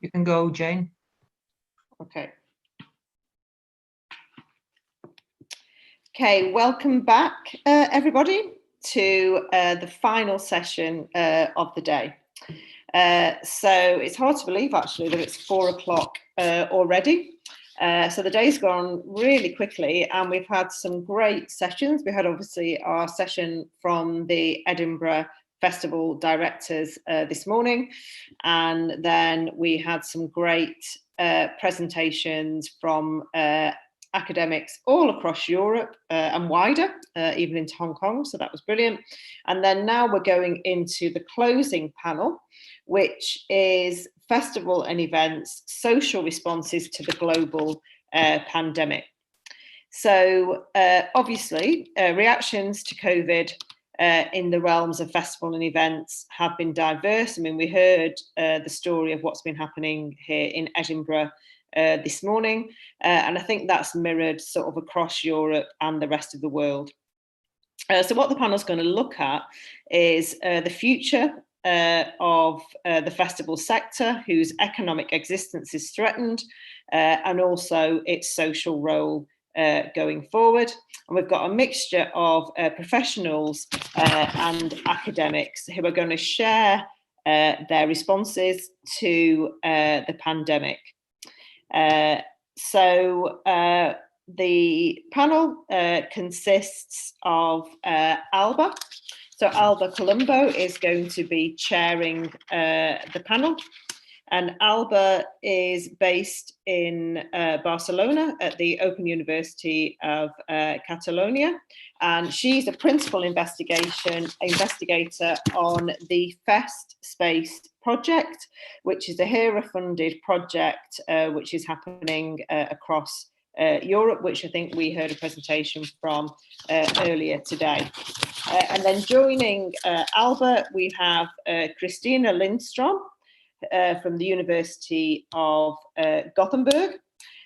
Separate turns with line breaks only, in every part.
You can go, Jane.
Okay. Okay, welcome back, everybody, to the final session of the day. So it's hard to believe, actually, that it's 4 o'clock already. So the day's gone really quickly, and we've had some great sessions. We had, obviously, our session from the Edinburgh Festival directors this morning, and then we had some great presentations from academics all across Europe and wider, even into Hong Kong, so that was brilliant. And then now we're going into the closing panel, which is festival and events, social responses to the global pandemic. So obviously, reactions to COVID in the realms of festival and events have been diverse. I mean, we heard the story of what's been happening here in Edinburgh this morning, and I think that's mirrored sort of across Europe and the rest of the world. So what the panel is going to look at is the future of the festival sector, whose economic existence is threatened, and also its social role going forward. And we've got a mixture of professionals and academics who are going to share their responses to the pandemic. So the panel consists of Alba. So Alba Colombo is going to be chairing the panel. And Alba is based in Barcelona at the Open University of Catalonia. And she's a principal investigator on the FEST Space project, which is a HERA-funded project which is happening across Europe, which I think we heard a presentation from earlier today. And then joining Alba, we have Christina Lindstrom from the University of Gothenburg.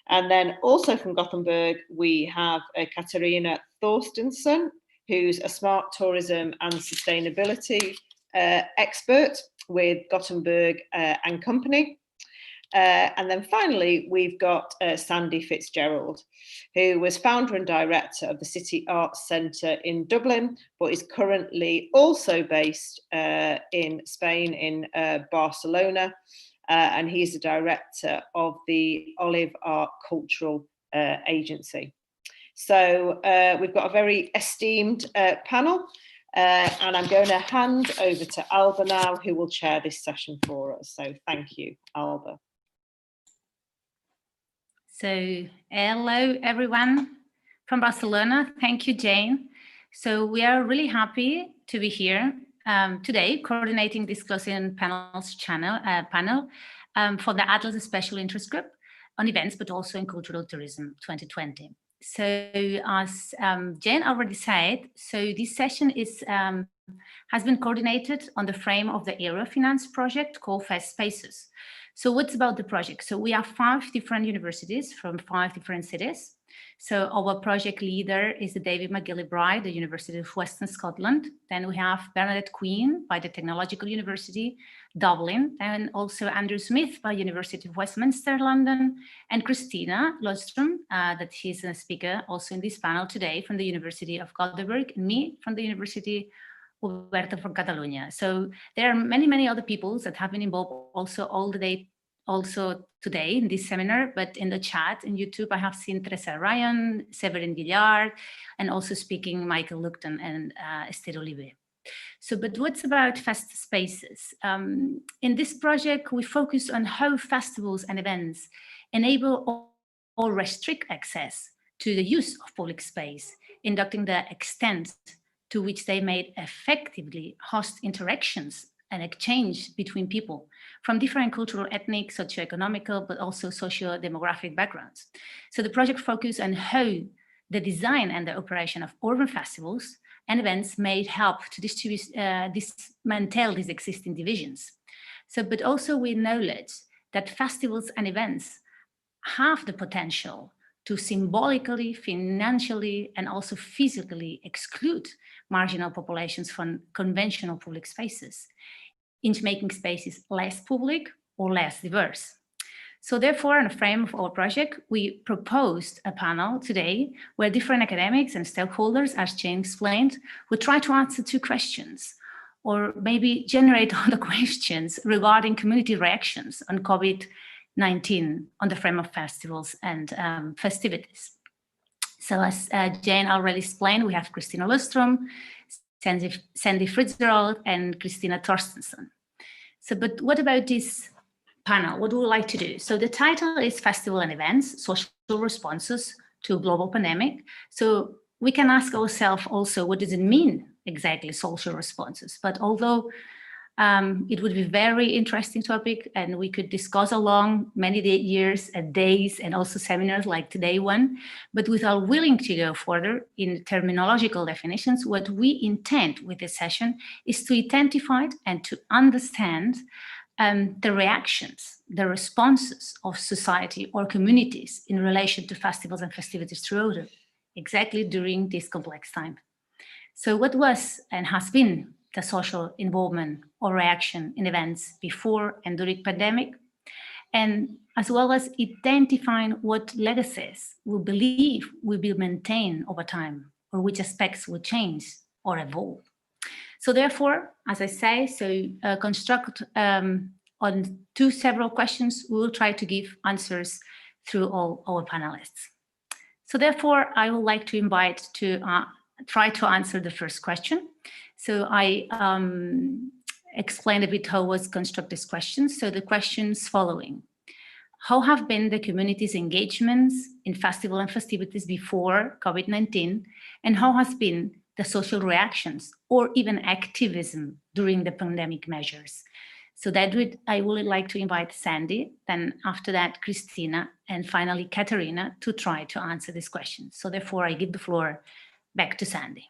And then also from Gothenburg, we have Katarina Thorstensen, who's a smart tourism and sustainability expert with Gothenburg and Company. And then finally, we've got Sandy Fitzgerald, who was founder and director of the City Arts Centre in Dublin, but is currently also based in Spain, in Barcelona. And he's the director of the Olive Art Cultural Agency. So we've got a very esteemed panel. And I'm going to hand over to Alba now, who will chair this session for us. So thank you, Alba.
So hello, everyone from Barcelona. Thank you, Jane. So we are really happy to be here today, coordinating this closing panels panel for the Atlas Special Interest Group on events, but also in cultural tourism 2020. So as Jane already said, so this session is has been coordinated on the frame of the Eurofinance project called FEST Spaces. So what's about the project? So we have 5 different universities from 5 different cities. So our project leader is the David McGillibride, the University of Western Scotland. Then we have Bernadette Queen by the Technological University, Dublin, and also Andrew Smith by University of Westminster, London, and Christina Lodstrom, that she's a speaker also in this panel today from the University of Gothenburg, and me from the University Huberta from Catalonia. So there are many, many other people that have been involved also all the day, also today in this seminar, but in the chat in YouTube, I have seen Teresa Ryan, Severin Guillard, and also speaking Michael Lupton and Esther Olivier. So, but what's about FEST Spaces? In this project, we focus on how festivals and events enable or restrict access to the use of public space, inducting the extent to which they may effectively host interactions and exchange between people from different cultural, ethnic, socio-economical, but also socio-demographic backgrounds. So the project focuses on how the design and the operation of urban festivals and events may help to dismantle these existing divisions. So, but also we acknowledge that festivals and events have the potential to symbolically, financially, and also physically exclude marginal populations from conventional public spaces, into making spaces less public or less diverse. So therefore, in the frame of our project, we proposed a panel today where different academics and stakeholders, as Jane explained, will try to answer 2 questions, or maybe generate other questions regarding community reactions on COVID-19 on the frame of festivals and festivities. So as Jane already explained, we have Christina Lustrom, Sandy Fitzgerald, and Christina Torstensson. So, but what about this panel? What would we like to do? So the title is Festival and Events, Social Responses to a Global Pandemic. So we can ask ourselves also, what does it mean exactly, social responses? But although it would be a very interesting topic, and we could discuss along many years and days, and also seminars like today one, but without willing to go further in terminological definitions, what we intend with this session is to identify and to understand the reactions, the responses of society or communities in relation to festivals and festivities throughout it, exactly during this complex time. So what was and has been the social involvement or reaction in events before and during pandemic, and as well as identifying what legacies we believe will be maintained over time, or which aspects will change or evolve. So therefore, as I say, construct on several questions, we will try to give answers through all our panelists. So therefore, I would like to invite to try to answer the first question. So I explained a bit how was construct this question. So the questions following: how have been the community's engagements in festival and festivities before COVID-19, and how has been the social reactions or even activism during the pandemic measures? So I would like to invite Sandy, then after that, Christina, and finally, Katerina to try to answer this question. So therefore, I give the floor back to Sandy.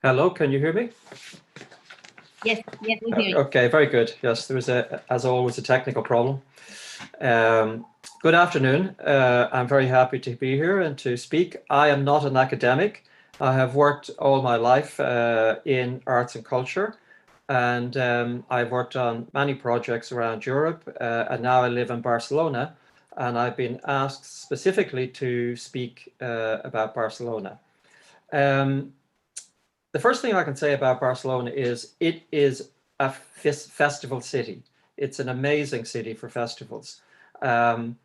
Hello, can you hear me?
Yes, we hear you.
Okay, very good. Yes, there was, as always, a technical problem. Good afternoon. I'm very happy to be here and to speak. I am not an academic. I have worked all my life in arts and culture, and I've worked on many projects around Europe, and now I live in Barcelona, and I've been asked specifically to speak about Barcelona. The first thing I can say about Barcelona is it is a festival city. It's an amazing city for festivals. And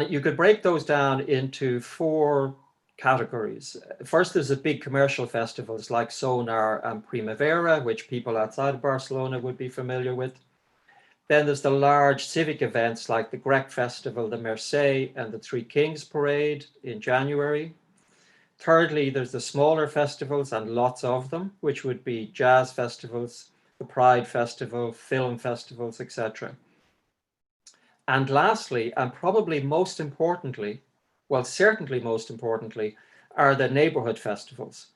you could break those down into 4 categories. First, there's the big commercial festivals like Sonar and Primavera, which people outside of Barcelona would be familiar with. Then there's the large civic events like the Grec Festival, the Mercè, and the Three Kings Parade in January. Thirdly, there's the smaller festivals, and lots of them, which would be jazz festivals, the Pride Festival, film festivals, etc. And lastly, and probably most importantly, well, certainly most importantly, are the neighborhood festivals.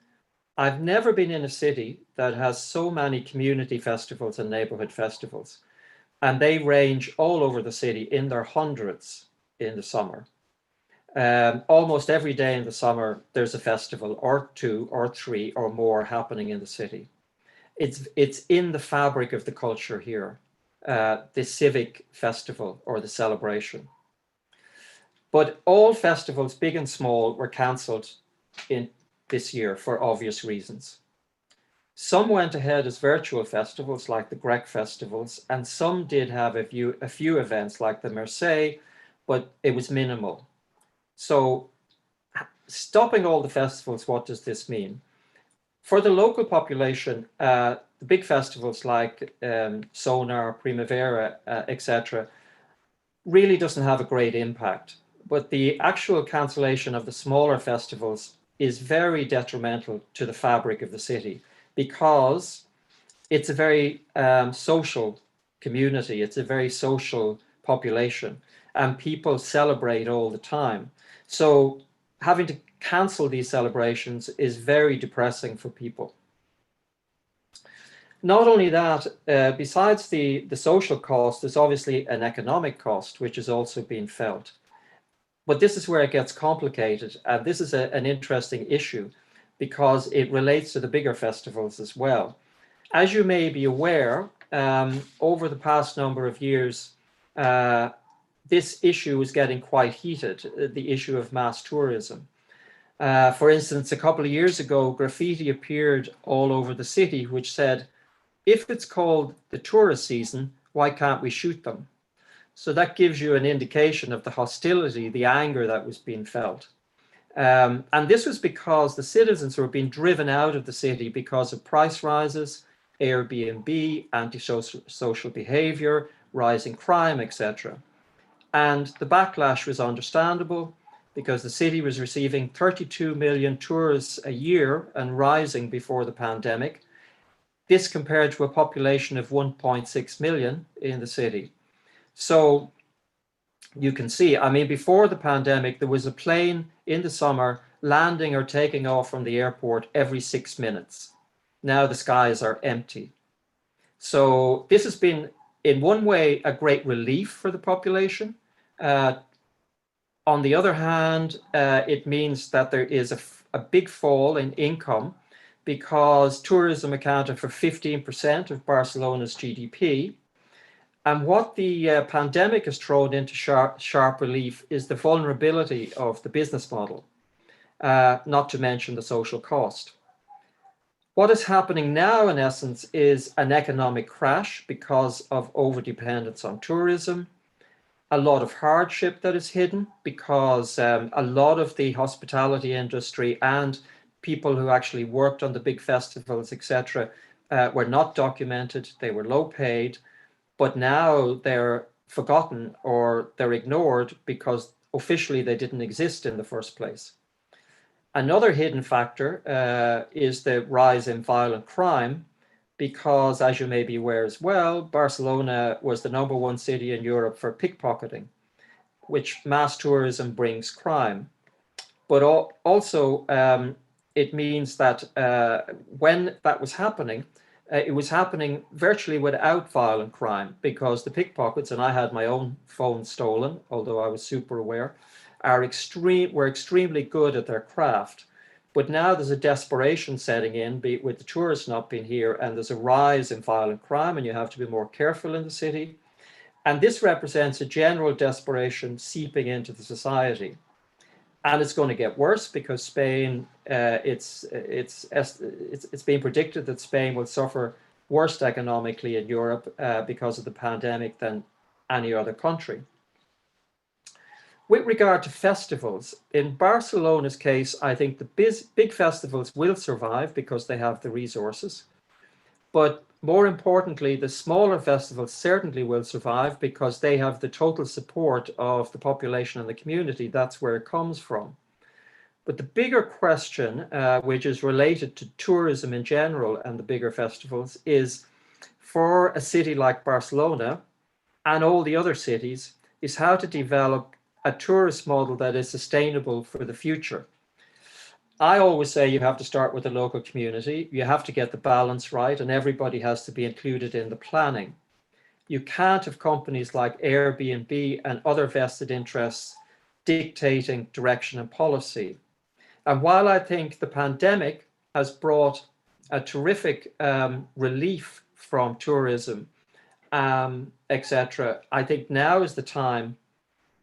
I've never been in a city that has so many community festivals and neighborhood festivals, and they range all over the city in their hundreds in the summer. Almost every day in the summer, there's a festival or 2 or 3 or more happening in the city. It's in the fabric of the culture here, the civic festival or the celebration. But all festivals, big and small, were cancelled in this year for obvious reasons. Some went ahead as virtual festivals like the Grec festivals, and some did have a few events like the Mercè, but it was minimal. So stopping all the festivals, what does this mean? For the local population, the big festivals like Sonar, Primavera, etc., really doesn't have a great impact. But the actual cancellation of the smaller festivals is very detrimental to the fabric of the city, because it's a very social community. It's a very social population, and people celebrate all the time. So having to cancel these celebrations is very depressing for people. Not only that, besides the social cost, there's obviously an economic cost, which is also being felt. But this is where it gets complicated. And this is an interesting issue because it relates to the bigger festivals as well. As you may be aware, over the past number of years, this issue is getting quite heated, the issue of mass tourism. For instance, a couple of years ago, graffiti appeared all over the city, which said, if it's called the tourist season, why can't we shoot them? So that gives you an indication of the hostility, the anger that was being felt. And this was because the citizens were being driven out of the city because of price rises, Airbnb, antisocial behavior, rising crime, etc. And the backlash was understandable because the city was receiving 32 million tourists a year and rising before the pandemic. This compared to a population of 1.6 million in the city. So you can see, I mean, before the pandemic, there was a plane in the summer landing or taking off from the airport every 6 minutes. Now the skies are empty. So this has been, in one way, a great relief for the population. On the other hand, it means that there is a big fall in income because tourism accounted for 15% of Barcelona's GDP. And what the pandemic has thrown into sharp relief is the vulnerability of the business model, not to mention the social cost. What is happening now, in essence, is an economic crash because of overdependence on tourism, a lot of hardship that is hidden because a lot of the hospitality industry and people who actually worked on the big festivals, etc., were not documented, they were low paid, but now they're forgotten or they're ignored because officially they didn't exist in the first place. Another hidden factor is the rise in violent crime, because, as you may be aware as well, Barcelona was the #1 city in Europe for pickpocketing, which mass tourism brings crime. But also, it means that when that was happening, it was happening virtually without violent crime, because the pickpockets, and I had my own phone stolen, although I was super aware, were extremely good at their craft. But now there's a desperation setting in with the tourists not being here, and there's a rise in violent crime, and you have to be more careful in the city. And this represents a general desperation seeping into the society. And it's going to get worse because Spain, it's being predicted that Spain will suffer worst economically in Europe because of the pandemic than any other country. With regard to festivals, in Barcelona's case, I think the big festivals will survive because they have the resources. But more importantly, the smaller festivals certainly will survive because they have the total support of the population and the community. That's where it comes from. But the bigger question, which is related to tourism in general and the bigger festivals, is for a city like Barcelona and all the other cities, is how to develop a tourist model that is sustainable for the future. I always say you have to start with the local community. You have to get the balance right, and everybody has to be included in the planning. You can't have companies like Airbnb and other vested interests dictating direction and policy. And while I think the pandemic has brought a terrific relief from tourism, etc., I think now is the time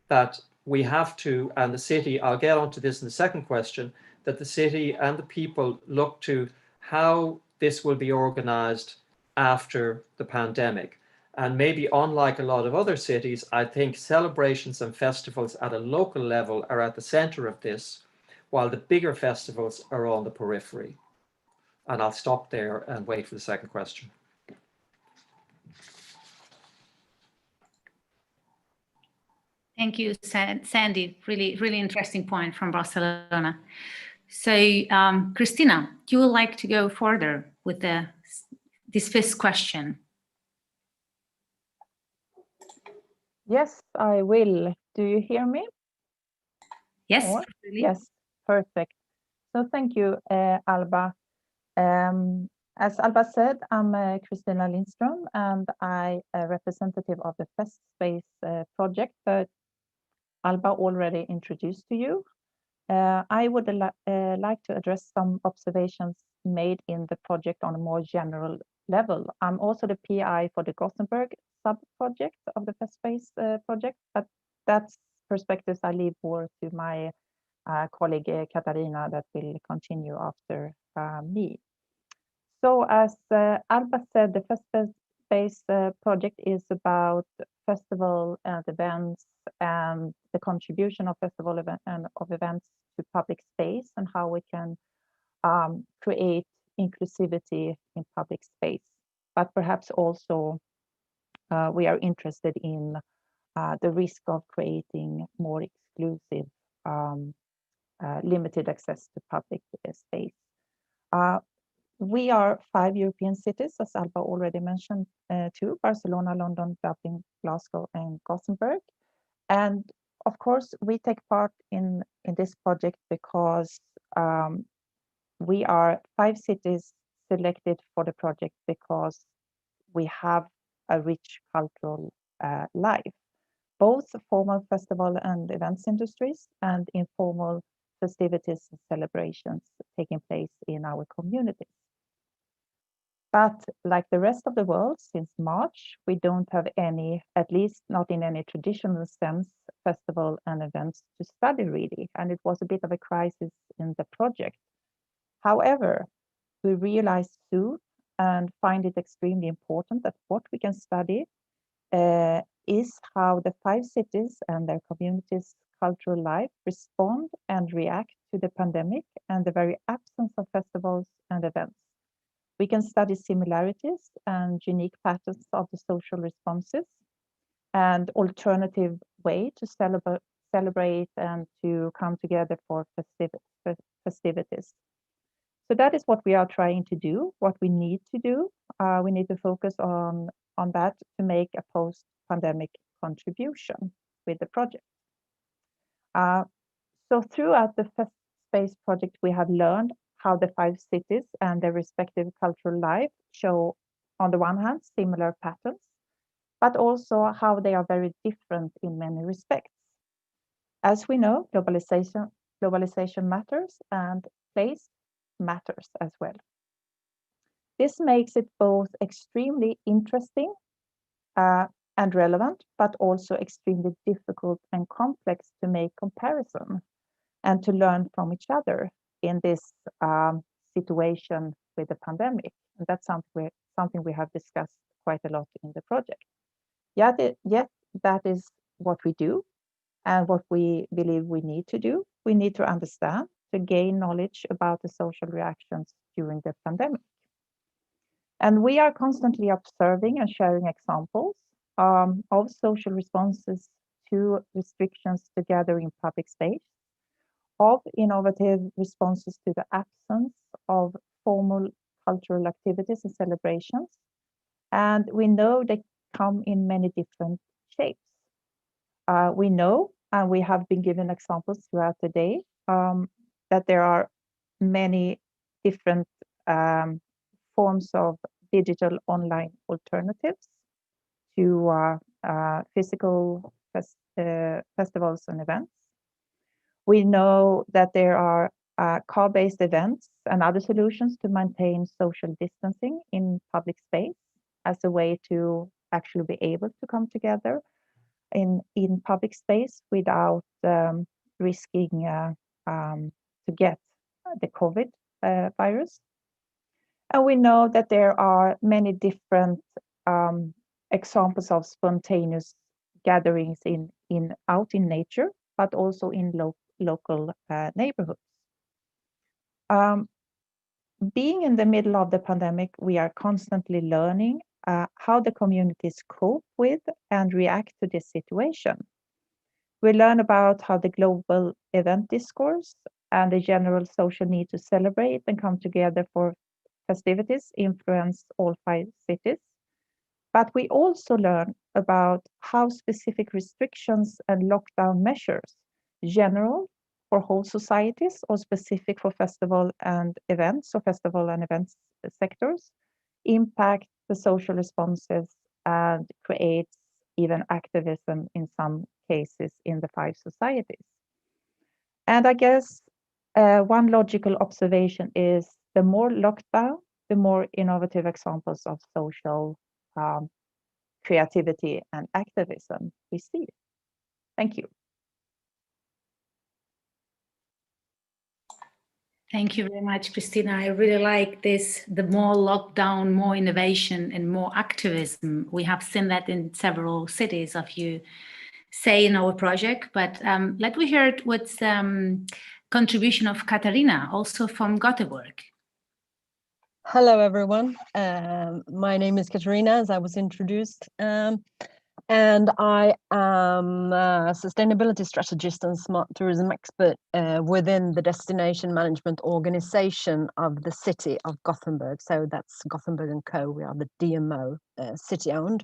that we have to, and the city, I'll get onto this in the second question, that the city and the people look to how this will be organized after the pandemic. And maybe unlike a lot of other cities, I think celebrations and festivals at a local level are at the center of this, while the bigger festivals are on the periphery. And I'll stop there and wait for the second question.
Thank you, Sandy. Really, really interesting point from Barcelona. So, Christina, you would like to go further with this first question?
Yes, I will. Do you hear me?
Yes.
Or? Yes. Perfect. So thank you, Alba. As Alba said, I'm Christina Lindström, and I a representative of the Fest Space project that Alba already introduced to you. I would like to address some observations made in the project on a more general level. I'm also the PI for the Gothenburg sub-project of the Fest Space project, but that's perspectives I leave for to my colleague Katarina that will continue after me. So as Alba said, the Fest Space project is about festival and events and the contribution of festival event and of events to public space and how we can create inclusivity in public space. But perhaps also we are interested in the risk of creating more exclusive, limited access to public space. We are 5 European cities, as Alba already mentioned, too: Barcelona, London, Dublin, Glasgow, and Gothenburg. And of course, we take part in this project because we are 5 cities selected for the project because we have a rich cultural life, both formal festival and events industries and informal festivities and celebrations taking place in our communities. But like the rest of the world, since March, we don't have any, at least not in any traditional sense, festival and events to study really. And it was a bit of a crisis in the project. However, we realized soon and find it extremely important that what we can study is how the 5 cities and their communities' cultural life respond and react to the pandemic and the very absence of festivals and events. We can study similarities and unique patterns of the social responses and alternative way to celebrate and to come together for festivities. So that is what we are trying to do, what we need to do. We need to focus on that to make a post-pandemic contribution with the project. So throughout the Fest Space project, we have learned how the 5 cities and their respective cultural life show, on the one hand, similar patterns, but also how they are very different in many respects. As we know, globalization matters and place matters as well. This makes it both extremely interesting and relevant, but also extremely difficult and complex to make comparison and to learn from each other in this situation with the pandemic. And that's something we have discussed quite a lot in the project. Yet that is what we do and what we believe we need to do. We need to understand to gain knowledge about the social reactions during the pandemic. And we are constantly observing and sharing examples of social responses to restrictions to gather in public space, of innovative responses to the absence of formal cultural activities and celebrations. And we know they come in many different shapes. We know, and we have been given examples throughout the day, that there are many different forms of digital online alternatives to physical festivals and events. We know that there are car-based events and other solutions to maintain social distancing in public space as a way to actually be able to come together in public space without risking to get the COVID virus. And we know that there are many different examples of spontaneous gatherings out in nature, but also in local neighborhoods. Being in the middle of the pandemic, we are constantly learning how the communities cope with and react to this situation. We learn about how the global event discourse and the general social need to celebrate and come together for festivities influence all 5 cities. But we also learn about how specific restrictions and lockdown measures, general for whole societies or specific for festival and events or festival and events sectors, impact the social responses and creates even activism in some cases in the five societies. And I guess one logical observation is the more lockdown, the more innovative examples of social creativity and activism we see. Thank you.
Thank you very much, Christina. I really like this, the more lockdown, more innovation and more activism. We have seen that in several cities, of you say in our project, but let me hear what's contribution of Katarina, also from Gothenburg.
Hello, everyone. My name is Katarina, as I was introduced, and I am a sustainability strategist and smart tourism expert within the destination management organization of the city of Gothenburg. So that's Gothenburg & Co. We are the DMO, city-owned.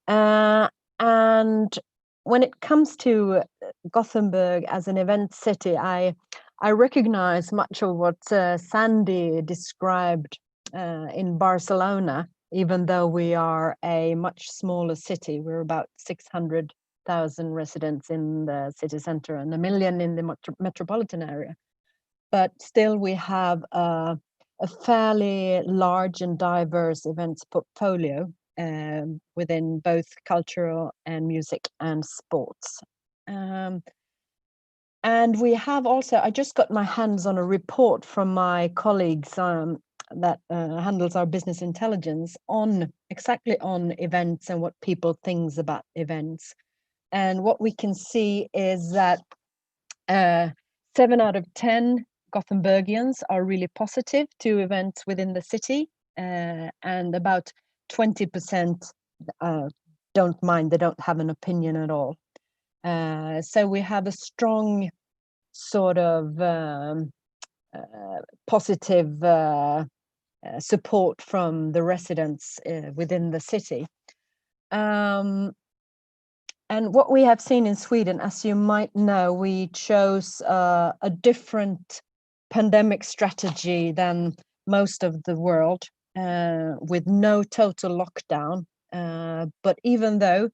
And when it comes to Gothenburg as an event city, I recognize much of what Sandy described in Barcelona, even though we are a much smaller city. We're about 600,000 residents in the city center and 1 million in the metropolitan area. But still we have a fairly large and diverse events portfolio within both cultural and music and sports. And we have also, I just got my hands on a report from my colleagues that handles our business intelligence on exactly on events and what people think about events. And what we can see is that 7 out of 10 Gothenburgians are really positive to events within the city, and about 20% don't mind, they don't have an opinion at all. So we have a strong sort of positive support from the residents within the city. And what we have seen in Sweden, as you might know, we chose a different pandemic strategy than most of the world, with no total lockdown. But even though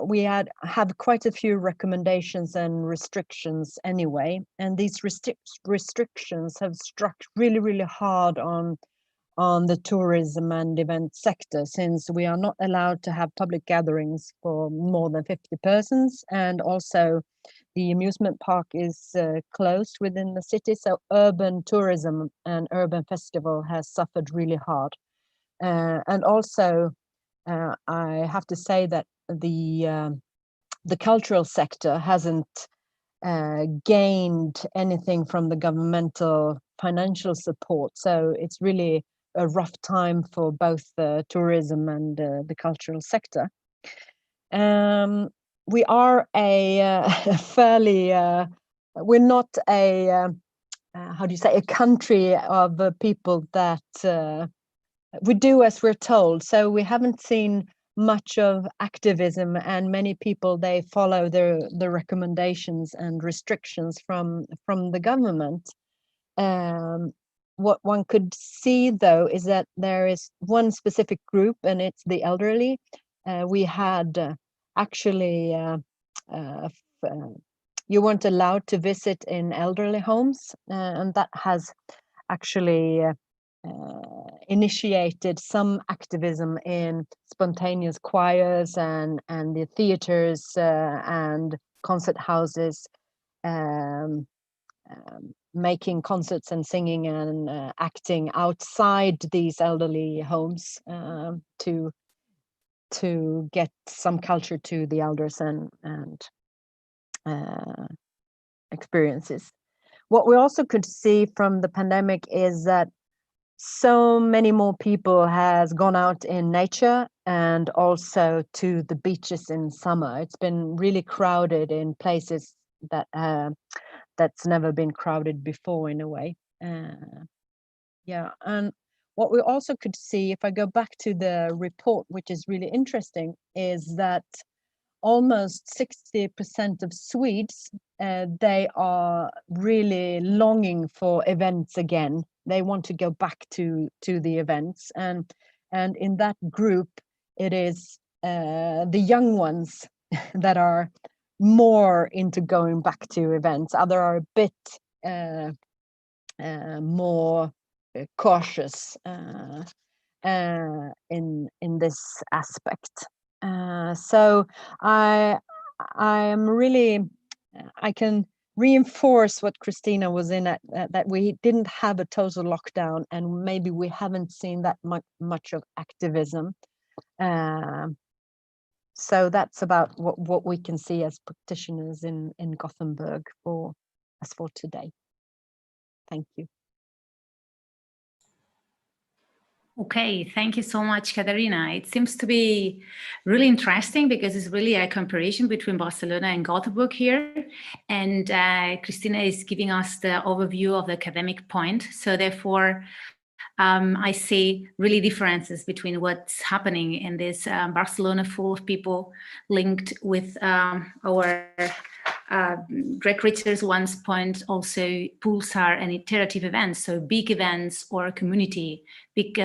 we have quite a few recommendations and restrictions anyway, and these restrictions have struck really, really hard on the tourism and event sector, since we are not allowed to have public gatherings for more than 50 persons, and also the amusement park is closed within the city, so urban tourism and urban festival has suffered really hard. And also I have to say that the cultural sector hasn't gained anything from the governmental financial support, so it's really a rough time for both the tourism and the cultural sector. We are a fairly we're not a how do you say, a country of people that we do as we're told, so we haven't seen much of activism, and many people, they follow the recommendations and restrictions from the government. What one could see though is that there is one specific group, and it's the elderly. We had actually you weren't allowed to visit in elderly homes, and that has actually initiated some activism in spontaneous choirs and the theaters and concert houses, making concerts and singing and acting outside these elderly homes to get some culture to the elders and experiences. What we also could see from the pandemic is that so many more people has gone out in nature and also to the beaches in summer. It's been really crowded in places that that's never been crowded before, in a way. Yeah, and what we also could see, if I go back to the report, which is really interesting, is that almost 60% of Swedes, they are really longing for events again. They want to go back to the events, and in that group, it is the young ones that are more into going back to events. Others are a bit more cautious in this aspect. So I am really, I can reinforce what Christina was in at, that we didn't have a total lockdown, and maybe we haven't seen that much of activism. So that's about what we can see as practitioners in Gothenburg for today. Thank you.
Okay, thank you so much, Katarina. It seems to be really interesting because it's really a comparison between Barcelona and Gothenburg here. And Christina is giving us the overview of the academic point. So therefore, I see really differences between what's happening in this Barcelona full of people linked with our Greg Richards once point also pulsar and iterative events, so big events or community, big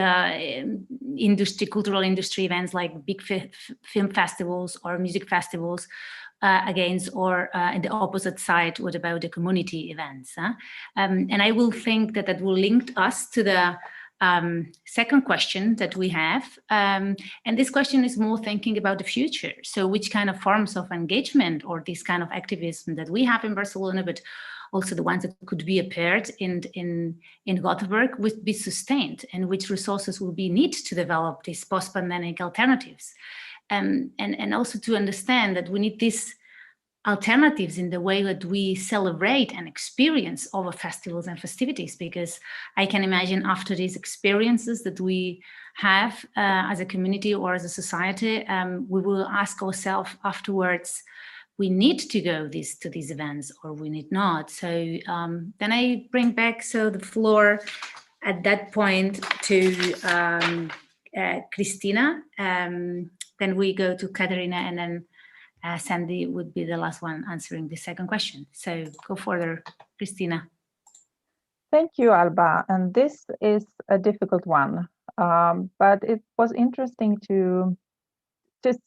industry, cultural industry events like big film festivals or music festivals against, or in the opposite side, what about the community events? And I will think that will link us to the second question that we have. And this question is more thinking about the future. So which kind of forms of engagement or this kind of activism that we have in Barcelona, but also the ones that could be appeared in Gothenburg would be sustained, and which resources will be need to develop these post-pandemic alternatives. And also to understand that we need these alternatives in the way that we celebrate and experience our festivals and festivities, because I can imagine after these experiences that we have as a community or as a society, we will ask ourselves afterwards, we need to go to these events or we need not. So then I bring back the floor at that point to Christina, then we go to Katarina, and then Sandy would be the last one answering the second question. So go further, Christina.
Thank you, Alba. And this is a difficult one, but it was interesting to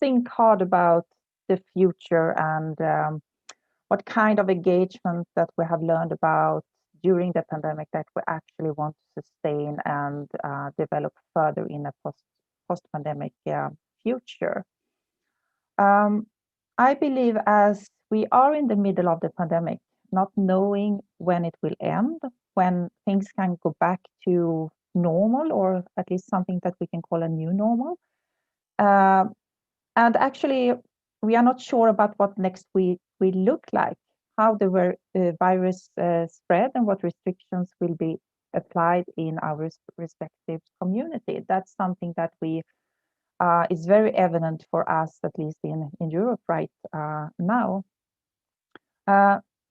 think hard about the future and what kind of engagement that we have learned about during the pandemic that we actually want to sustain and develop further in a post-pandemic future. I believe as we are in the middle of the pandemic, not knowing when it will end, when things can go back to normal, or at least something that we can call a new normal. And actually, we are not sure about what next week will look like, how the virus spread and what restrictions will be applied in our respective community. That's something that is very evident for us, at least in Europe right now.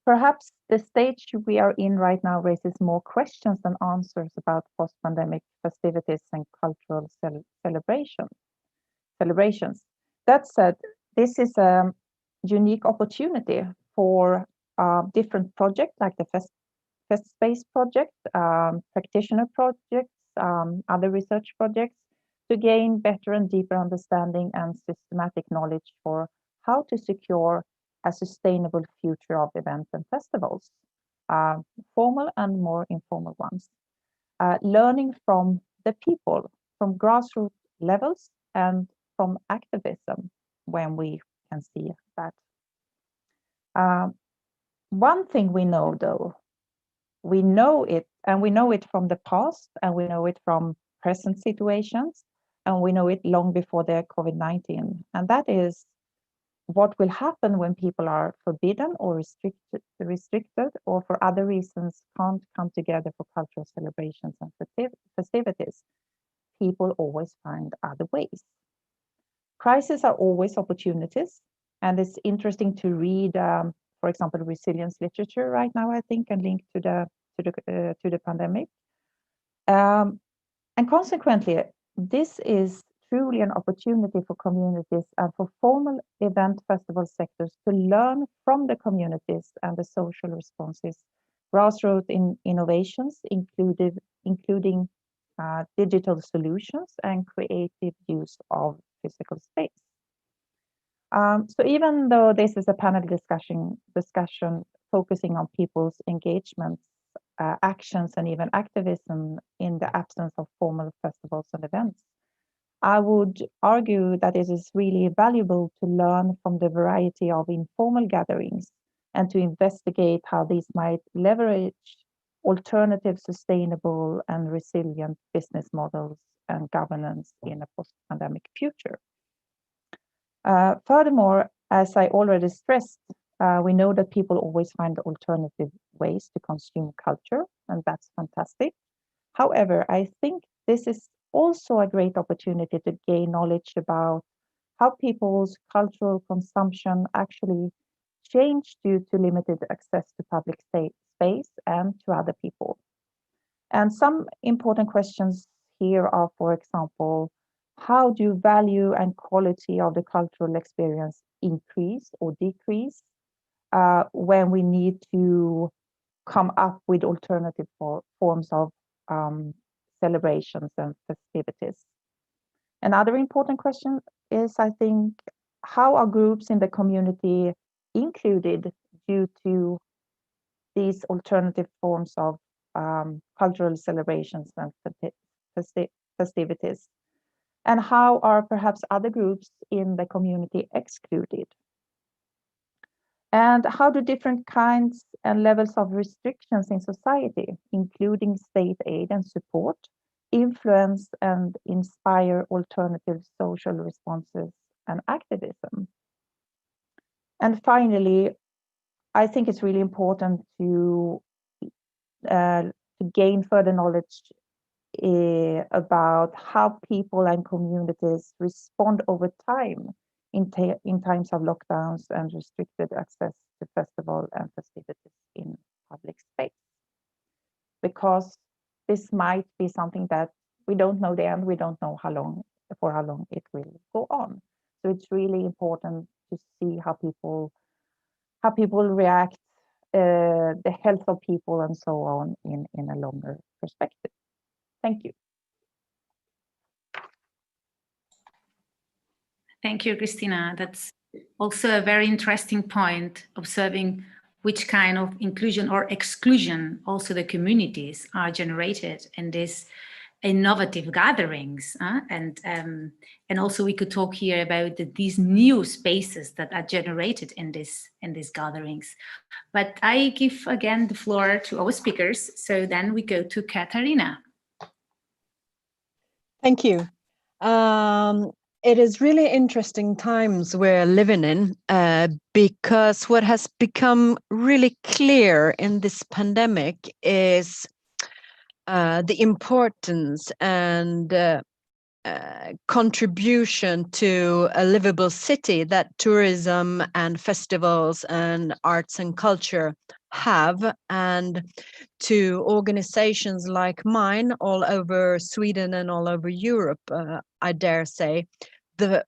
Perhaps the stage we are in right now raises more questions than answers about post-pandemic festivities and cultural celebrations. That said, this is a unique opportunity for different projects like the Fest Space project, practitioner projects, other research projects, to gain better and deeper understanding and systematic knowledge for how to secure a sustainable future of events and festivals, formal and more informal ones. Learning from the people, from grassroots levels and from activism when we can see that. One thing we know though, we know it, and we know it from the past, and we know it from present situations, and we know it long before the COVID-19, and that is what will happen when people are forbidden or restricted, or for other reasons can't come together for cultural celebrations and festivities. People always find other ways. Crises are always opportunities, and it's interesting to read, for example, resilience literature right now, I think, and linked to the pandemic. And consequently, this is truly an opportunity for communities and for formal event festival sectors to learn from the communities and the social responses, grassroots innovations, including digital solutions and creative use of physical space. So even though this is a panel discussion focusing on people's engagements, actions, and even activism in the absence of formal festivals and events, I would argue that it is really valuable to learn from the variety of informal gatherings and to investigate how these might leverage alternative, sustainable, and resilient business models and governance in a post-pandemic future. Furthermore, as I already stressed, we know that people always find alternative ways to consume culture, and that's fantastic. However, I think this is also a great opportunity to gain knowledge about how people's cultural consumption actually changed due to limited access to public space and to other people. And some important questions here are, for example, how do value and quality of the cultural experience increase or decrease when we need to come up with alternative forms of celebrations and festivities? Another important question is, I think, how are groups in the community included due to these alternative forms of cultural celebrations and festivities? And how are perhaps other groups in the community excluded? And how do different kinds and levels of restrictions in society, including state aid and support, influence and inspire alternative social responses and activism? And finally, I think it's really important to gain further knowledge about how people and communities respond over time in times of lockdowns and restricted access to festival and festivities in public space. Because this might be something that we don't know the end, we don't know for how long it will go on. So it's really important to see how people react, the health of people and so on in a longer perspective. Thank you.
Thank you, Christina. That's also a very interesting point, observing which kind of inclusion or exclusion also the communities are generated in these innovative gatherings. And also we could talk here about these new spaces that are generated in these gatherings. But I give again the floor to our speakers. So then we go to Katarina.
Thank you. It is really interesting times we're living in because what has become really clear in this pandemic is the importance and contribution to a livable city that tourism and festivals and arts and culture have, and to organizations like mine all over Sweden and all over Europe, I dare say, the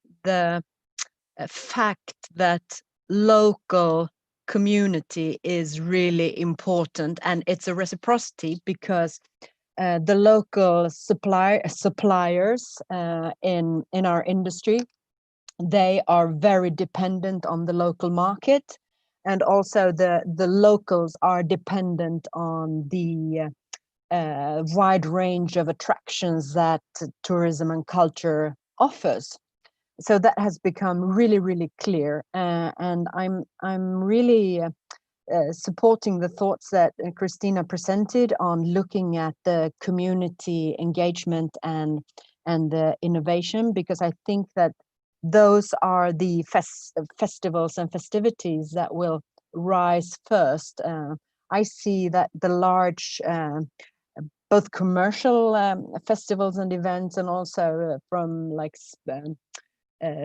fact that local community is really important, and it's a reciprocity because the local suppliers in our industry, they are very dependent on the local market, and also the locals are dependent on the wide range of attractions that tourism and culture offers. So that has become really, really clear, and I'm really supporting the thoughts that Christina presented on looking at the community engagement and the innovation, because I think that those are the festivals and festivities that will rise first. I see that the large both commercial festivals and events, and also from like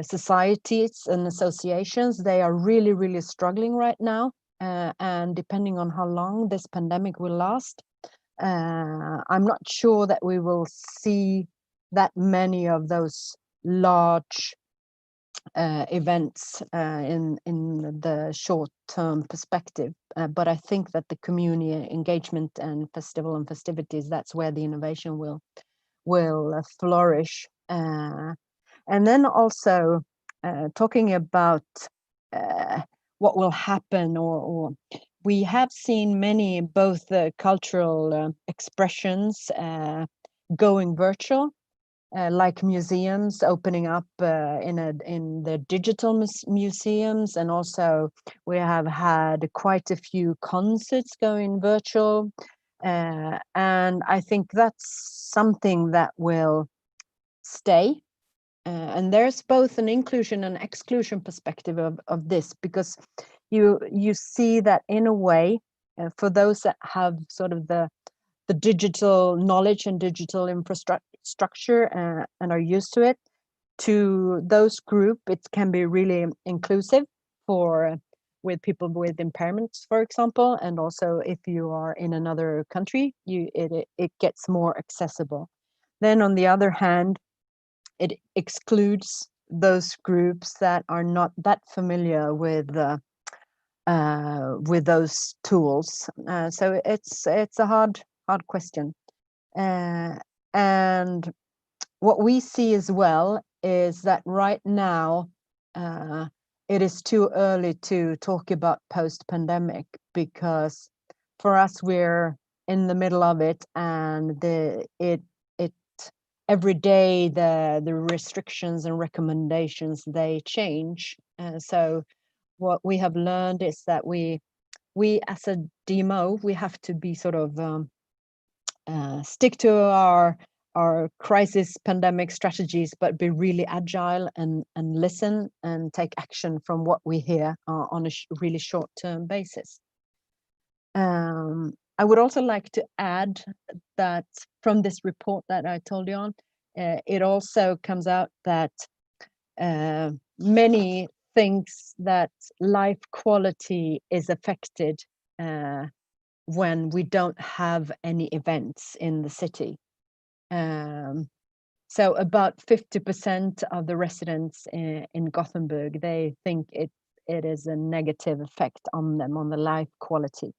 societies and associations, they are really, really struggling right now. And depending on how long this pandemic will last, I'm not sure that we will see that many of those large events in the short-term perspective. But I think that the community engagement and festival and festivities, that's where the innovation will flourish. And then also talking about what will happen, or we have seen many both cultural expressions going virtual, like museums opening up in the digital museums, and also we have had quite a few concerts going virtual, and I think that's something that will stay. And there's both an inclusion and exclusion perspective of this, because you see that in a way, for those that have sort of the digital knowledge and digital infrastructure and are used to it, to those group, it can be really inclusive with people with impairments, for example, and also if you are in another country, it gets more accessible. Then on the other hand, it excludes those groups that are not that familiar with those tools. So it's a hard question. And what we see as well is that right now it is too early to talk about post-pandemic, because for us we're in the middle of it, and every day the restrictions and recommendations, they change. So what we have learned is that we as a DMO, we have to be sort of stick to our crisis pandemic strategies, but be really agile and listen and take action from what we hear on a really short-term basis. I would also like to add that from this report that I told you on, it also comes out that many thinks that life quality is affected when we don't have any events in the city. So about 50% of the residents in Gothenburg, they think it is a negative effect on them, on the life quality,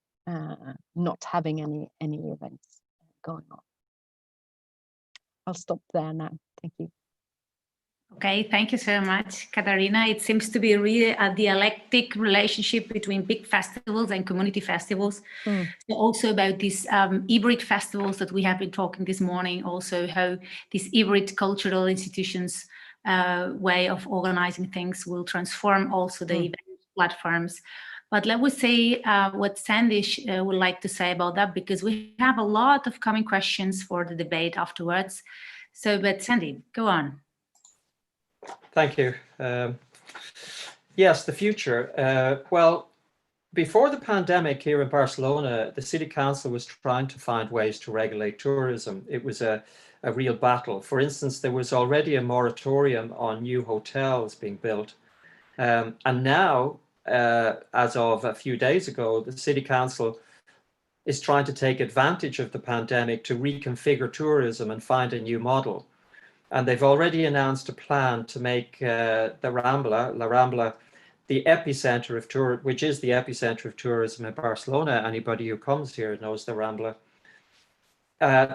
not having any events going on. I'll stop there now. Thank you.
Okay, thank you so much, Katarina. It seems to be really a dialectic relationship between big festivals and community festivals. So also about these hybrid festivals that we have been talking this morning, also how these hybrid cultural institutions way of organizing things will transform also the event platforms. But let me say what Sandy would like to say about that, because we have a lot of coming questions for the debate afterwards. So, but Sandy, go on.
Thank you. Yes, the future. Well, before the pandemic here in Barcelona, the city council was trying to find ways to regulate tourism. It was a real battle. For instance, there was already a moratorium on new hotels being built. And now, as of a few days ago, the city council is trying to take advantage of the pandemic to reconfigure tourism and find a new model. And they've already announced a plan to make La Rambla, the epicenter of tourism, which is the epicenter of tourism in Barcelona. Anybody who comes here knows the Rambla.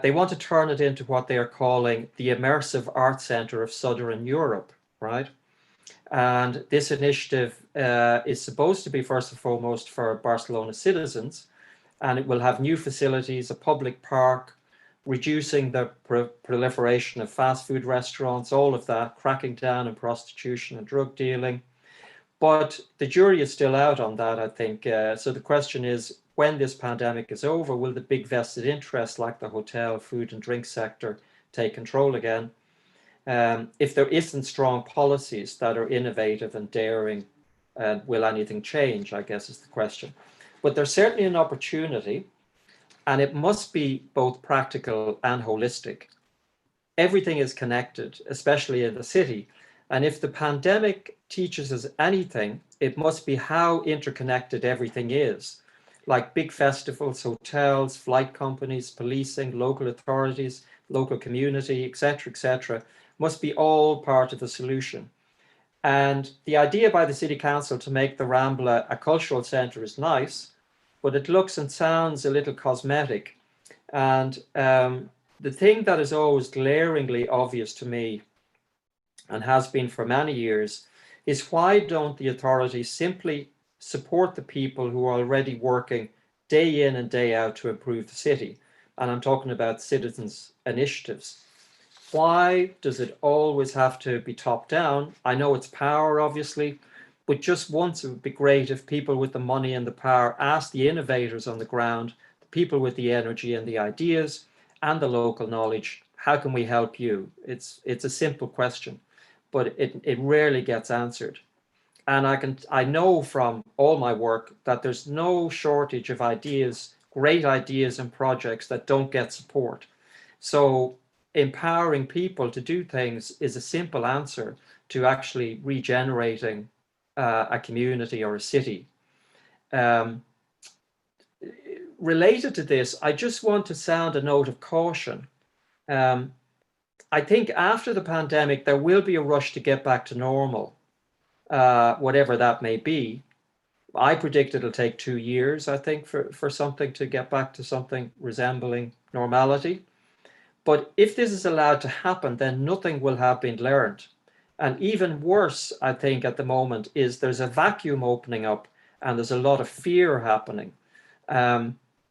They want to turn it into what they are calling the immersive art center of Southern Europe, right? And this initiative is supposed to be first and foremost for Barcelona citizens, and it will have new facilities, a public park, reducing the proliferation of fast food restaurants, all of that, cracking down on prostitution and drug dealing. But the jury is still out on that, I think. So the question is, when this pandemic is over, will the big vested interests like the hotel, food and drink sector take control again? If there isn't strong policies that are innovative and daring, will anything change, I guess is the question. But there's certainly an opportunity, and it must be both practical and holistic. Everything is connected, especially in the city. And if the pandemic teaches us anything, it must be how interconnected everything is. Like big festivals, hotels, flight companies, policing, local authorities, local community, etc., must be all part of the solution. And the idea by the City Council to make the Rambla a cultural centre is nice, but it looks and sounds a little cosmetic. And the thing that is always glaringly obvious to me, and has been for many years, is why don't the authorities simply support the people who are already working day in and day out to improve the city? And I'm talking about citizens' initiatives. Why does it always have to be top down? I know it's power, obviously, but just once it would be great if people with the money and the power asked the innovators on the ground, the people with the energy and the ideas and the local knowledge, how can we help you? It's a simple question, but it rarely gets answered. And I know from all my work that there's no shortage of ideas, great ideas and projects that don't get support. So empowering people to do things is a simple answer to actually regenerating a community or a city. Related to this, I just want to sound a note of caution. I think after the pandemic, there will be a rush to get back to normal, whatever that may be. I predict it'll take 2 years, I think, for something to get back to something resembling normality. But if this is allowed to happen, then nothing will have been learned. And even worse, I think, at the moment, is there's a vacuum opening up and there's a lot of fear happening.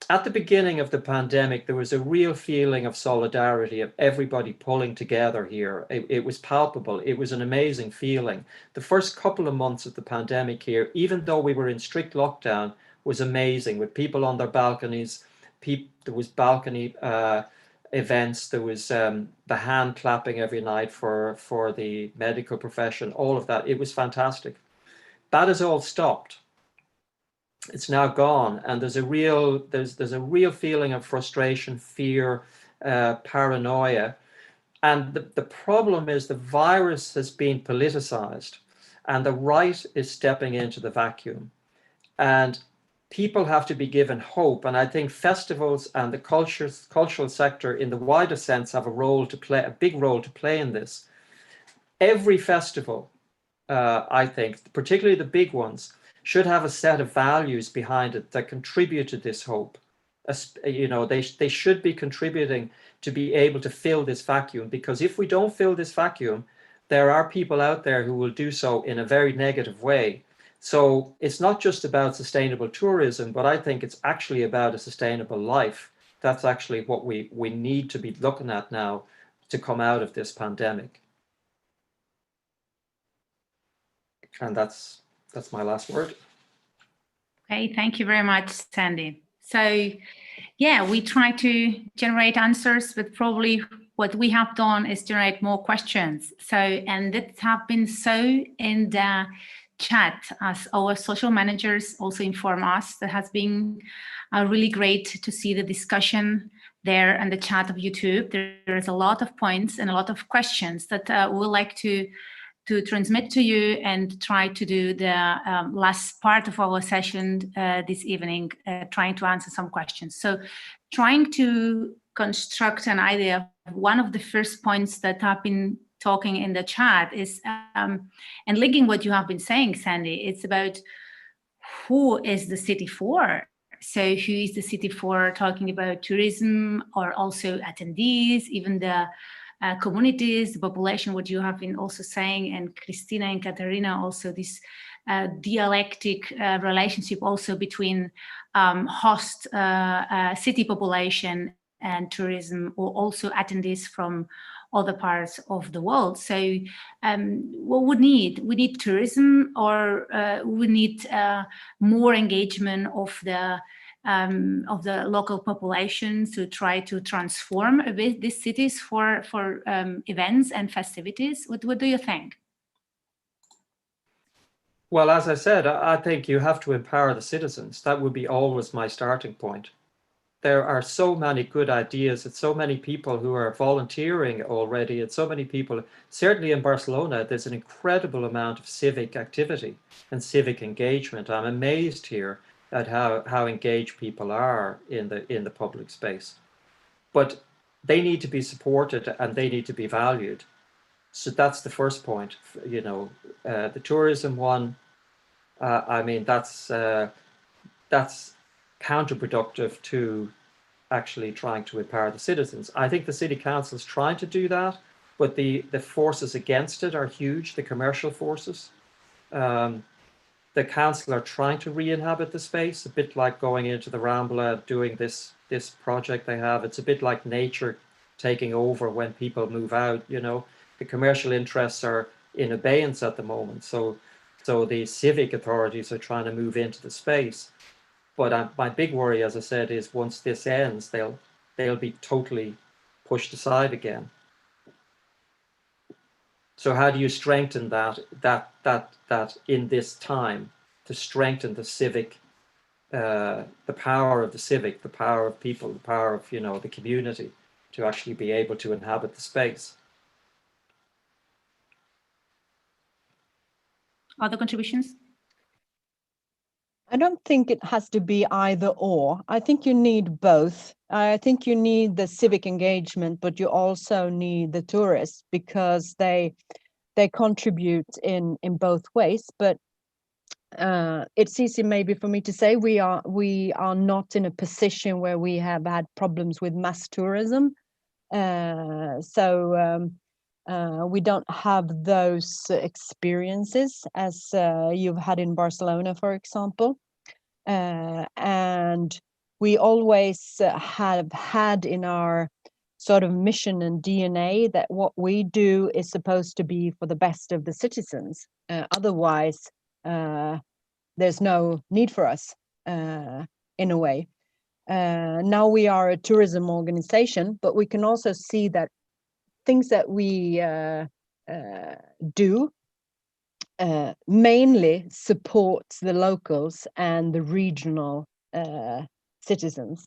At the beginning of the pandemic, there was a real feeling of solidarity, of everybody pulling together here. It was palpable. It was an amazing feeling. The first couple of months of the pandemic here, even though we were in strict lockdown, was amazing, with people on their balconies. There was balcony events. There was the hand clapping every night for the medical profession, all of that. It was fantastic. That has all stopped. It's now gone, and there's a real feeling of frustration, fear, paranoia. And the problem is the virus has been politicized, and the right is stepping into the vacuum. And people have to be given hope. And I think festivals and the cultural sector in the wider sense have a big role to play in this. Every festival, I think, particularly the big ones, should have a set of values behind it that contribute to this hope. They should be contributing to be able to fill this vacuum, because if we don't fill this vacuum, there are people out there who will do so in a very negative way. So it's not just about sustainable tourism, but I think it's actually about a sustainable life. That's actually what we need to be looking at now to come out of this pandemic. And that's my last word.
Okay, thank you very much, Sandy. So, yeah, we try to generate answers, but probably what we have done is generate more questions. So, and that have been so in the chat, as our social managers also inform us. That has been really great to see the discussion there and the chat of YouTube. There is a lot of points and a lot of questions that we would like to transmit to you and try to do the last part of our session this evening, trying to answer some questions. So trying to construct an idea of one of the first points that I've been talking in the chat is, and linking what you have been saying, Sandy, it's about who is the city for? So who is the city for, talking about tourism, or also attendees, even the communities, the population, what you have been also saying, and Christina and Katarina also, this dialectic relationship also between host city population and tourism, or also attendees from other parts of the world. So what we need? We need tourism, or we need more engagement of the local population to try to transform a bit these cities for events and festivities. What do you think?
Well, as I said, I think you have to empower the citizens. That would be always my starting point. There are so many good ideas. It's so many people who are volunteering already. It's so many people, certainly in Barcelona, there's an incredible amount of civic activity and civic engagement. I'm amazed here at how engaged people are in the public space. But they need to be supported and they need to be valued. So that's the first point. You know, the tourism one. I mean, that's counterproductive to actually trying to empower the citizens. I think the city council is trying to do that, but the forces against it are huge. The commercial forces. The council are trying to re-inhabit the space, a bit like going into the Rambla, doing this project they have. It's a bit like nature taking over when people move out. You know, the commercial interests are in abeyance at the moment, so the civic authorities are trying to move into the space. But my big worry, as I said, is once this ends, they'll be totally pushed aside again. So how do you strengthen that in this time, to strengthen the civic, the power of the civic, the power of people, the power of, you know, the community, to actually be able to inhabit the space?
Other contributions?
I don't think it has to be either or. I think you need both. I think you need the civic engagement, but you also need the tourists, because they contribute in both ways. But it's easy maybe for me to say we are not in a position where we have had problems with mass tourism. So we don't have those experiences as you've had in Barcelona, for example. And we always have had in our sort of mission and DNA that what we do is supposed to be for the best of the citizens. Otherwise, there's no need for us, in a way. Now we are a tourism organization, but we can also see that things that we do mainly supports the locals and the regional citizens.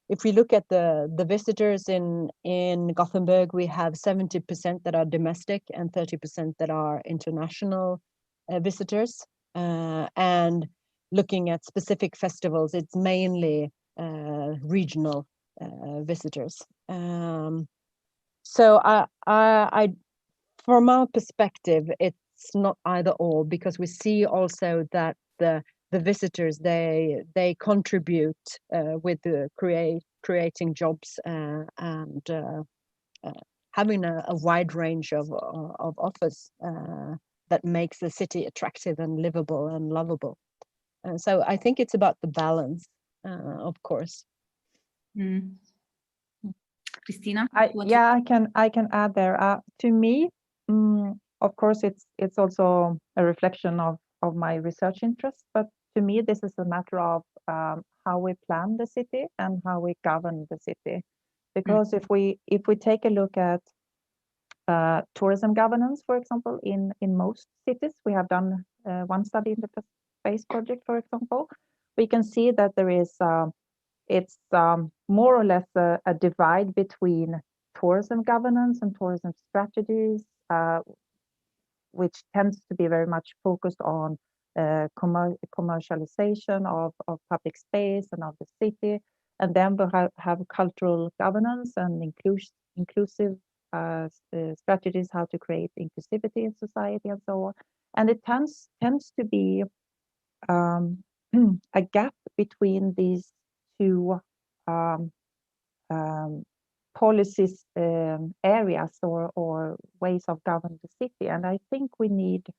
If we look at the visitors in Gothenburg, we have 70% that are domestic and 30% that are international visitors. And looking at specific festivals, it's mainly regional visitors. So I from our perspective, it's not either or, because we see also that the visitors, they contribute with the creating jobs and having a wide range of offers that makes the city attractive and livable and lovable. So I think it's about the balance, of course.
Christina?
I can add there. To me, of course, it's also a reflection of my research interest, but to me, this is a matter of how we plan the city and how we govern the city. Because if we take a look at tourism governance, for example, in most cities, we have done one study in the space project, for example, we can see that there is it's more or less a divide between tourism governance and tourism strategies, which tends to be very much focused on commercialization of public space and of the city. And then we have cultural governance and inclusive strategies, how to create inclusivity in society and so on. And it tends to be a gap between these two policies areas or ways of governing the city. And I think we need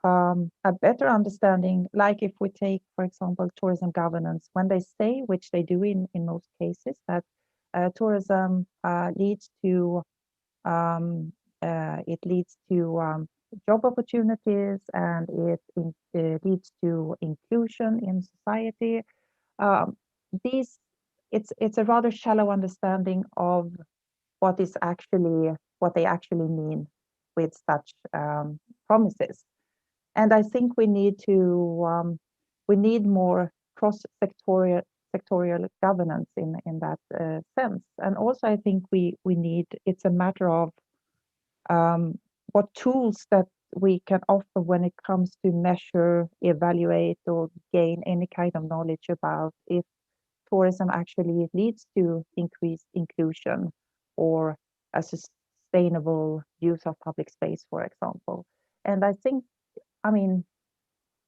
a better understanding, like if we take, for example, tourism governance, when they say, which they do in most cases, that tourism leads to job opportunities, and it leads to inclusion in society. It's a rather shallow understanding of what they actually mean with such promises. And I think we need more cross-sectorial governance in that sense. And also, I think it's a matter of what tools that we can offer when it comes to measure, evaluate, or gain any kind of knowledge about if tourism actually leads to increased inclusion or a sustainable use of public space, for example. And I think, I mean,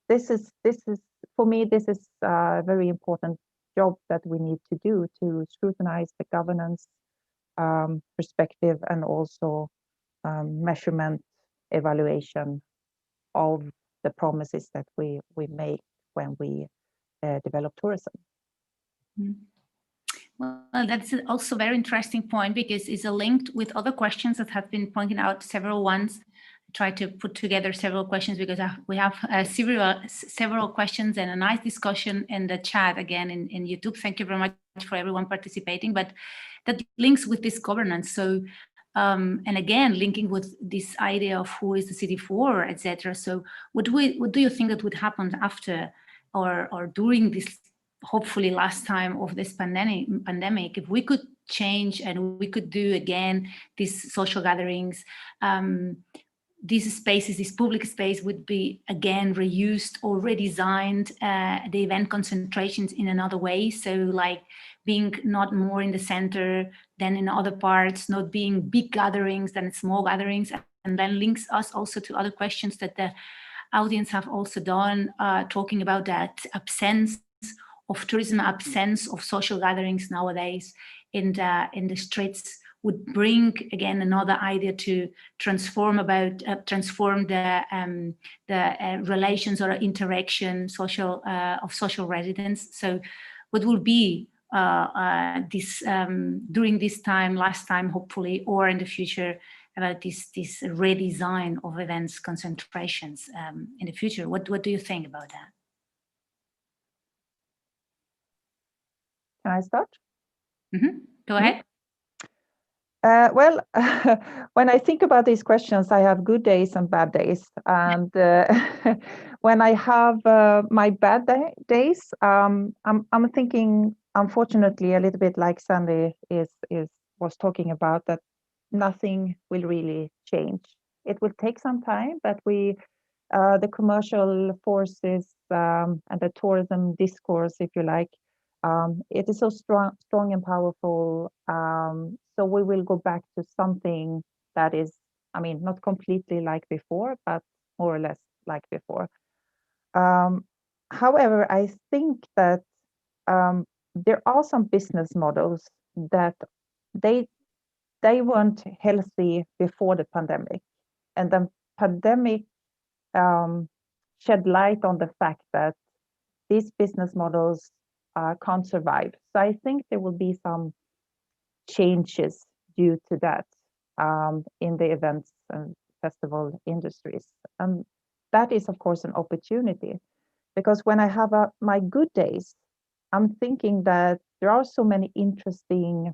this is for me, this is a very important job that we need to do to scrutinize the governance perspective and also measurement evaluation of the promises that we make when we develop tourism.
Well, that's also a very interesting point, because it's linked with other questions that have been pointed out, several ones. I try to put together several questions because we have several questions and a nice discussion in the chat again in YouTube. Thank you very much for everyone participating, but that links with this governance. So, and again, linking with this idea of who is the city for, etc. So what do you think that would happen after or during this hopefully last time of this pandemic, if we could change and we could do again these social gatherings, these spaces, this public space would be again reused or redesigned, the event concentrations in another way. So like being not more in the center than in other parts, not being big gatherings than small gatherings, and then links us also to other questions that the audience have also done, talking about that absence of tourism, absence of social gatherings nowadays in the streets would bring again another idea to transform the relations or interaction social of social residents. So what will be this during this time, last time hopefully, or in the future, about this redesign of events concentrations in the future? What do you think about that?
Can I start?
Go ahead.
Well, when I think about these questions, I have good days and bad days. And when I have my bad days, I'm thinking, unfortunately, a little bit like Sandy was talking about, that nothing will really change. It will take some time, but the commercial forces and the tourism discourse, if you like, it is so strong and powerful. So we will go back to something that is, I mean, not completely like before, but more or less like before. However, I think that there are some business models that they weren't healthy before the pandemic, and the pandemic shed light on the fact that these business models can't survive. So I think there will be some changes due to that in the events and festival industries. And that is, of course, an opportunity, because when I have my good days, I'm thinking that there are so many interesting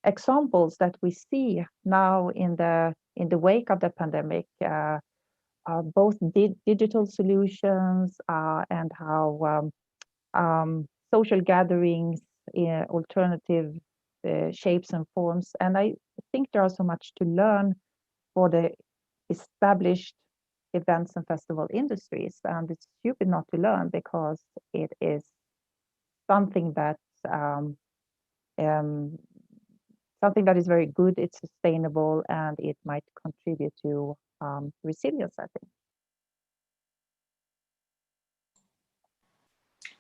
examples that we see now in the wake of the pandemic, both digital solutions and how social gatherings, alternative shapes and forms. And I think there are so much to learn for the established events and festival industries. And it's stupid not to learn, because it is something that is very good, it's sustainable, and it might contribute to resilience, I think.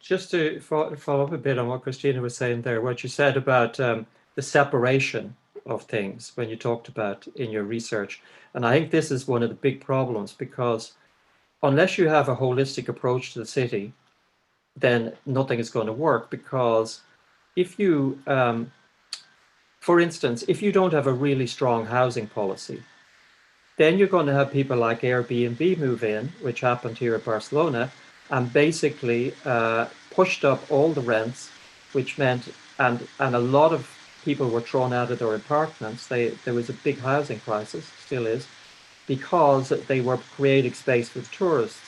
Just to follow up a bit on what Christina was saying there, what you said about the separation of things when you talked about in your research. And I think this is one of the big problems, because unless you have a holistic approach to the city, then nothing is going to work. Because if you, for instance, if you don't have a really strong housing policy, then you're going to have people like Airbnb move in, which happened here at Barcelona, and basically pushed up all the rents, which meant, and a lot of people were thrown out of their apartments. There was a big housing crisis, still is, because they were creating space for the tourists.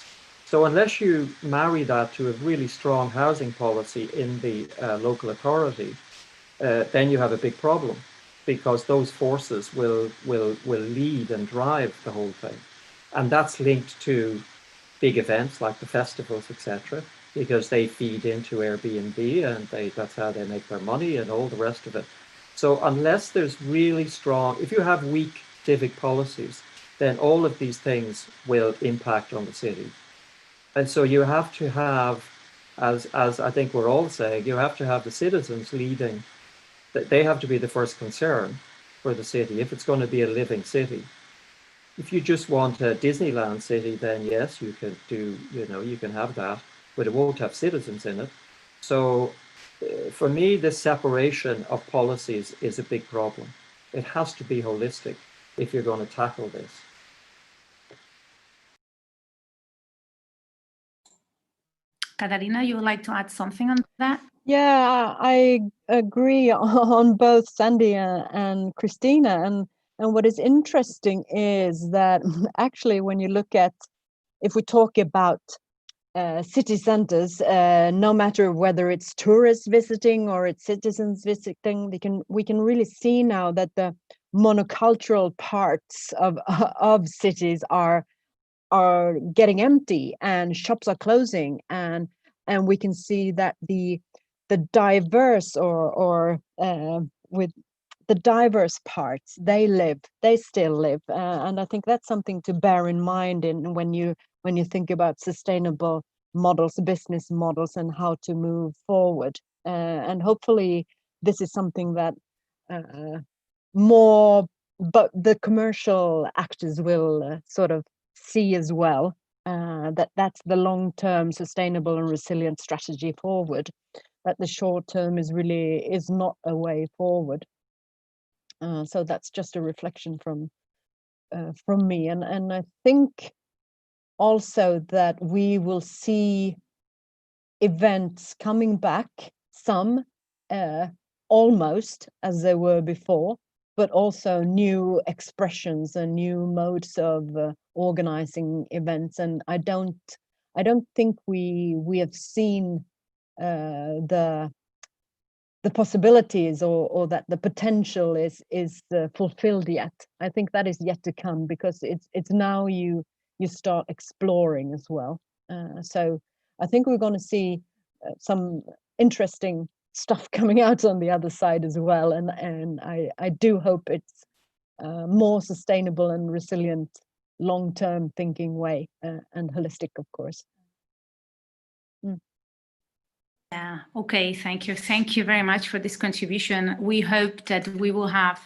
So unless you marry that to a really strong housing policy in the local authority, then you have a big problem, because those forces will lead and drive the whole thing. And that's linked to big events like the festivals, etc., because they feed into Airbnb, and that's how they make their money and all the rest of it. So unless there's really strong, if you have weak civic policies, then all of these things will impact on the city. And so you have to have, as I think we're all saying, you have to have the citizens leading, that they have to be the first concern for the city if it's going to be a living city. If you just want a Disneyland city, then yes, you can do, you can have that, but it won't have citizens in it. So for me, this separation of policies is a big problem. It has to be holistic if you're going to tackle this.
Katarina, you would like to add something on that?
Yeah, I agree on both Sandy and Christina. And what is interesting is that actually, when you look at, if we talk about city centers, no matter whether it's tourists visiting or it's citizens visiting, we can really see now that the monocultural parts of cities are getting empty and shops are closing, and we can see that the diverse or with the diverse parts, they still live, and I think that's something to bear in mind in when you think about sustainable models, business models, and how to move forward, and hopefully this is something that more, but the commercial actors will sort of see as well, that that's the long-term sustainable and resilient strategy forward, that the short term is not a way forward. So that's just a reflection from me, and I think also that we will see events coming back, some almost as they were before, but also new expressions and new modes of organizing events. And I don't think we have seen the possibilities or that the potential is fulfilled yet. I think that is yet to come, because it's now you start exploring as well. So I think we're going to see some interesting stuff coming out on the other side as well, and I do hope it's more sustainable and resilient, long-term thinking way, and holistic, of course.
Yeah, okay, thank you. Thank you very much for this contribution. We hope that we will have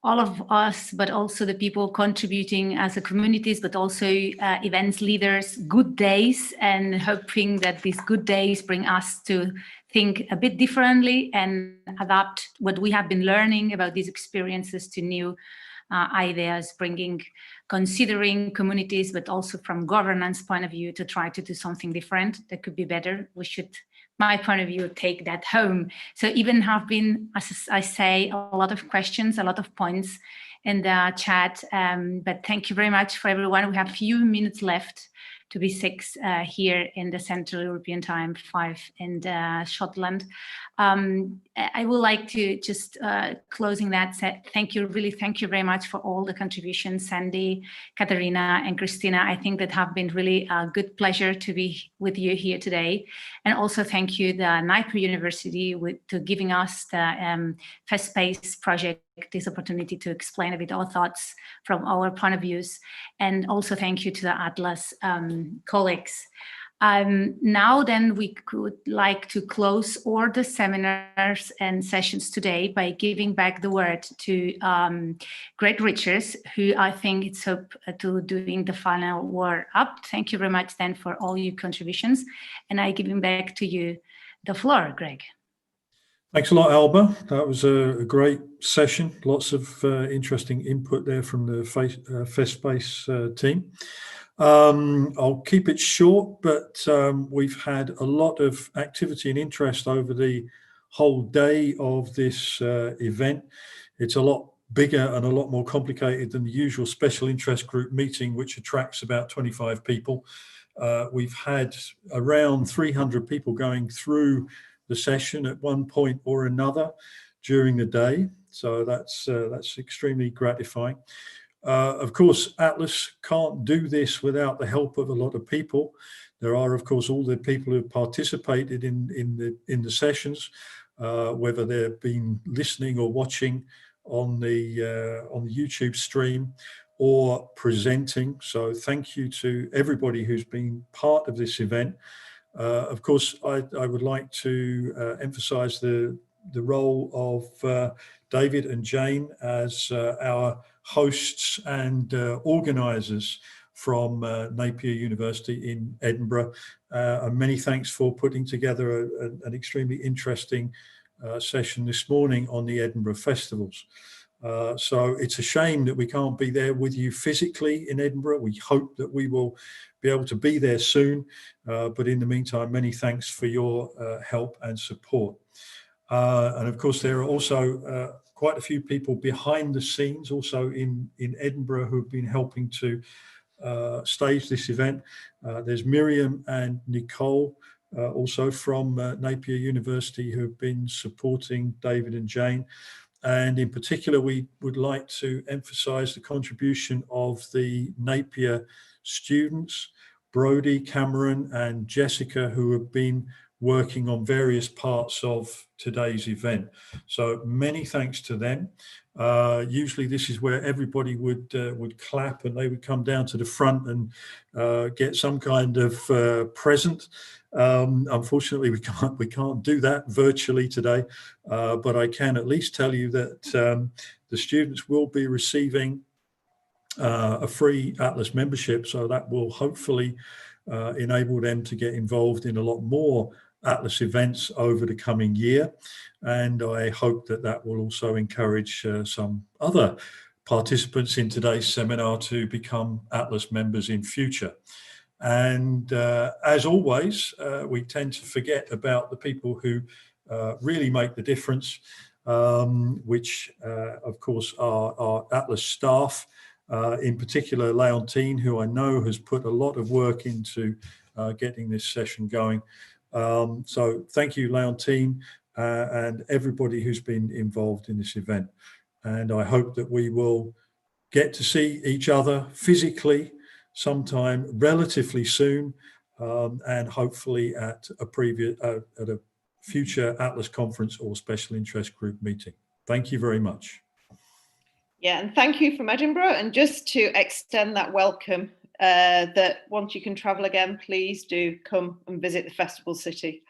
all of us, but also the people contributing as a communities, but also events leaders, good days, and hoping that these good days bring us to think a bit differently and adapt what we have been learning about these experiences to new ideas, considering communities, but also from governance point of view, to try to do something different that could be better. We should, my point of view, take that home. So even have been, as I say, a lot of questions, a lot of points in the chat, but thank you very much for everyone. We have a few minutes left to be 6 here in the Central European Time, 5 in Scotland. I would like to just closing that, thank you very much for all the contributions, Sandy, Katarina, and Christina. I think that have been really a good pleasure to be with you here today. And also thank you, the NIPER University, to giving us the Fast Space project this opportunity to explain a bit our thoughts from our point of views. And also thank you to the Atlas colleagues. Now then, we could like to close all the seminars and sessions today by giving back the word to Greg Richards, who I think it's hope to doing the final word up. Thank you very much then for all your contributions. And I give him back to you the floor, Greg. Thanks
a lot, Alba. That was a great session. Lots of interesting input there from the FestSpace team. I'll keep it short, but we've had a lot of activity and interest over the whole day of this event. It's a lot bigger and a lot more complicated than the usual special interest group meeting, which attracts about 25 people. We've had around 300 people going through the session at one point or another during the day. So that's extremely gratifying. Of course, Atlas can't do this without the help of a lot of people. There are, of course, all the people who have participated in the sessions, whether they've been listening or watching on the YouTube stream or presenting. So thank you to everybody who's been part of this event. Of course, I would like to emphasize the role of David and Jane as our hosts and organizers from Napier University in Edinburgh. And many thanks for putting together an extremely interesting session this morning on the Edinburgh festivals. So it's a shame that we can't be there with you physically in Edinburgh. We hope that we will be able to be there soon. But in the meantime, many thanks for your help and support. And of course, there are also quite a few people behind the scenes also in Edinburgh who've been helping to stage this event. There's Miriam and Nicole, also from Napier University, who have been supporting David and Jane. And in particular, we would like to emphasize the contribution of the Napier students, Brodie, Cameron and Jessica, who have been working on various parts of today's event. So many thanks to them. Usually this is where everybody would clap and they would come down to the front and get some kind of present. Unfortunately, we can't do that virtually today, but I can at least tell you that the students will be receiving a free Atlas membership, so that will hopefully enable them to get involved in a lot more Atlas events over the coming year. And I hope that that will also encourage some other participants in today's seminar to become Atlas members in future. And as always, we tend to forget about the people who really make the difference, which of course are our Atlas staff, in particular Leontine, who I know has put a lot of work into getting this session going. So thank you, Leontine, and everybody who's been involved in this event. And I hope that we will get to see each other physically sometime relatively soon, and hopefully at a future Atlas conference or special interest group meeting. Thank you very much.
Yeah, and thank you from Edinburgh. And just to extend that welcome, that once you can travel again, please do come and visit the festival city.